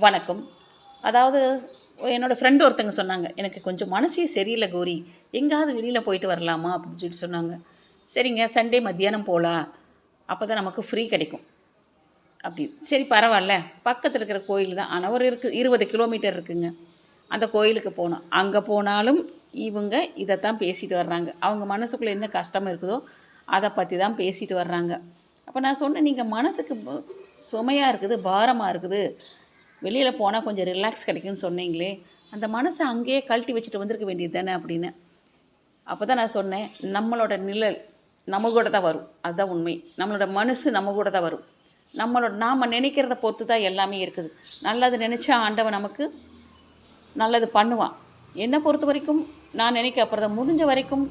வணக்கம். அதாவது என்னோடய ஃப்ரெண்டு ஒருத்தங்க சொன்னாங்க, "எனக்கு கொஞ்சம் மனசே சரியில்ல கௌரி. எங்கேயாவது வெளியில போயிட்டு வரலாமா?" அப்படின்னு சொல்லிட்டு சொன்னாங்க. சரிங்க, சண்டே மத்தியானம் போலாம். அப்போ தான் நமக்கு ஃப்ரீ கிடைக்கும். அப்படின்னு. சரி பரவால்ல. பக்கத்துல இருக்கிற கோயில் தான். ஆனா ஒரு 20 கிலோமீட்டர் இருக்குங்க. அந்த கோயிலுக்கு போனோம். அங்க போனாலும் இவங்க இதத்தான் பேசிட்டு வர்றாங்க. அவங்க மனசுக்குள்ள என்ன கஷ்டம் இருக்குதோ, அத பத்தி தான் பேசிட்டு வர்றாங்க. அப்ப நான் சொன்னேன், "நீங்க மனசுக்கு சுமையா இருக்குது, பாரமா இருக்குது. வெளியில போனா கொஞ்சம் ரிலாக்ஸ் கிடைக்கும்னு சொன்னீங்களே, அந்த மனச அங்கேயே கழட்டி வச்சுட்டு வந்திருக்க வேண்டியது தானே" அப்படின்னு. அப்ப தான் நான் சொன்னேன், "நம்மளோட நிழல் நம்ம கூட தான் வரும். அதுதான் உண்மை. நம்மளோட மனசு நம்ம கூட தான் வரும். நாம நினைக்கிறத பொறுத்து தான் எல்லாமே இருக்குது. நல்லது நினைச்சா ஆண்டவன் நமக்கு நல்லது பண்ணுவான். என்ன பொறுத்தவரைக்கும் நான் நினைக்கப்படுறது முடிஞ்ச வரைக்கும்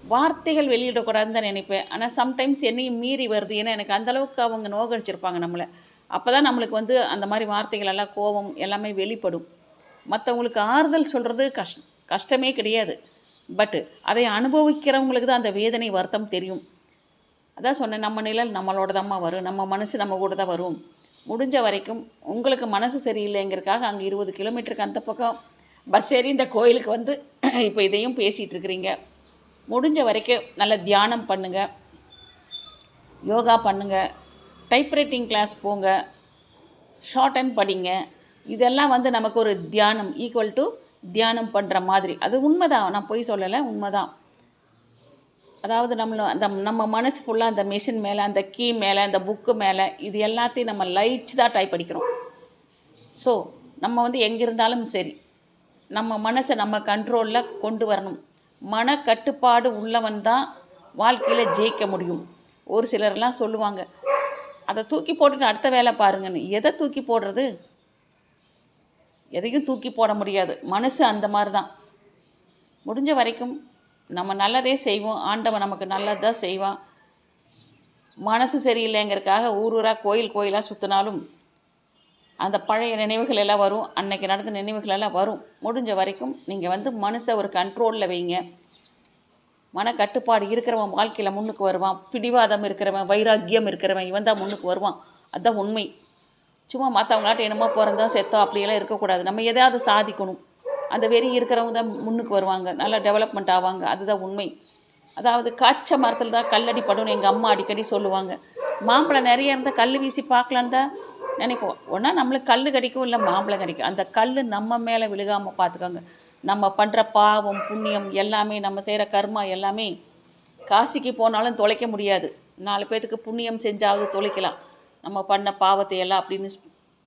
வார்த்தைகள் வெளியிடக்கூடாதுன்னு தான் நினைப்பேன். ஆனா சம்டைம்ஸ் என்னையும் மீறி வருது. ஏன்னா எனக்கு அந்த அளவுக்கு அவங்க நோகடிச்சிருப்பாங்க நம்மள. அப்பதான் நம்மளுக்கு அந்த மாரி வார்த்தைகள் எல்லாம் கோவம் எல்லாமே வெளிப்படும். மத்தவங்களுக்கு ஆறுதல் சொல்றது கஷ்டமே கிடையாது. பட் அதை அனுபவிக்கிறவங்களுக்கு தான் அந்த வேதனை, வருத்தம் தெரியும். அதான் சொன்னேன், நம்ம நிழல் நம்மளோட தாம்மா வரும். நம்ம மனசு நம்ம கூட தான் வரும். முடிஞ்ச வரைக்கும் உங்களுக்கு மனசு சரியில்லைங்கிறதுக்காக அங்கே 20 கிலோமீட்டருக்கு அந்த பக்கம் பஸ் ஏறி இந்த கோயிலுக்கு இப்போ இதையும் பேசிகிட்டு இருக்கிறீங்க. முடிஞ்ச வரைக்கும் நல்ல தியானம் பண்ணுங்க, யோகா பண்ணுங்க, டைப்ரைட்டிங் கிளாஸ் போங்க, ஷார்ட் ஹேண்ட் படிங்க. இதெல்லாம் நமக்கு ஒரு தியானம் ஈக்குவல் டு தியானம் பண்ணுற மாதிரி. அது உண்மைதான், நான் பொய் சொல்லலை, உண்மைதான். அதாவது நம்ம மனசு ஃபுல்லாக அந்த மிஷின் மேலே, அந்த கீ மேலே, அந்த புக்கு மேலே, இது எல்லாத்தையும் நம்ம லயிச்சு தான் டைப் அடிக்கிறோம். ஸோ நம்ம எங்கே இருந்தாலும் சரி, நம்ம மனசை நம்ம கண்ட்ரோலில் கொண்டு வரணும். மனக்கட்டுப்பாடு உள்ளவன் தான் வாழ்க்கையில் ஜெயிக்க முடியும். ஒரு சிலர்லாம் சொல்லுவாங்க, அதை தூக்கி போட்டுட்டு அடுத்த வேலை பாருங்கன்னு. எதை தூக்கி போடுறது? எதையும் தூக்கி போட முடியாது. மனசு அந்த மாதிரி தான். முடிஞ்ச வரைக்கும் நம்ம நல்லதே செய்வோம். ஆண்டவன் நமக்கு நல்லது தான் செய்வான். மனசு சரியில்லைங்கிறதுக்காக ஊர் ஊராக கோயில் கோயிலாக சுற்றினாலும் அந்த பழைய நினைவுகள் எல்லாம் வரும். அன்னைக்கு நடந்த நினைவுகள் எல்லாம் வரும். முடிஞ்ச வரைக்கும் நீங்கள் மனசை ஒரு கண்ட்ரோலில் வைங்க. மனக்கட்டுப்பாடு இருக்கிறவன் வாழ்க்கையில் முன்னுக்கு வருவான். பிடிவாதம் இருக்கிறவன், வைராக்கியம் இருக்கிறவன், இவன் தான் முன்னுக்கு வருவான். அதுதான் உண்மை. சும்மா மற்றவங்களாட்ட என்னமோ பிறந்தோம் செத்தோம் அப்படியெல்லாம் இருக்கக்கூடாது. நம்ம எதாவது சாதிக்கணும். அந்த வெறி இருக்கிறவங்க தான் முன்னுக்கு வருவாங்க, நல்லா டெவலப்மெண்ட் ஆவாங்க. அதுதான் உண்மை. அதாவது காய்ச்ச மரத்தில் தான் கல்லடி படும்னு எங்கள் அம்மா அடிக்கடி சொல்லுவாங்க. மாம்பழம் நிறைய இருந்தால் கல் வீசி பார்க்கலான்னு தான் நினைப்போம். ஒன்றா நம்மளுக்கு கல் கிடைக்கும், இல்லை மாம்பழம் கிடைக்கும். அந்த கல் நம்ம மேலே விழுகாமல் பார்த்துக்கோங்க. நம்ம பண்ணுற பாவம் புண்ணியம் எல்லாமே, நம்ம செய்கிற கர்மா எல்லாமே காசிக்கு போனாலும் தொலைக்க முடியாது. 4 பேர்த்துக்கு புண்ணியம் செஞ்சாவது தொலைக்கலாம் நம்ம பண்ண பாவத்தை எல்லாம் அப்படின்னு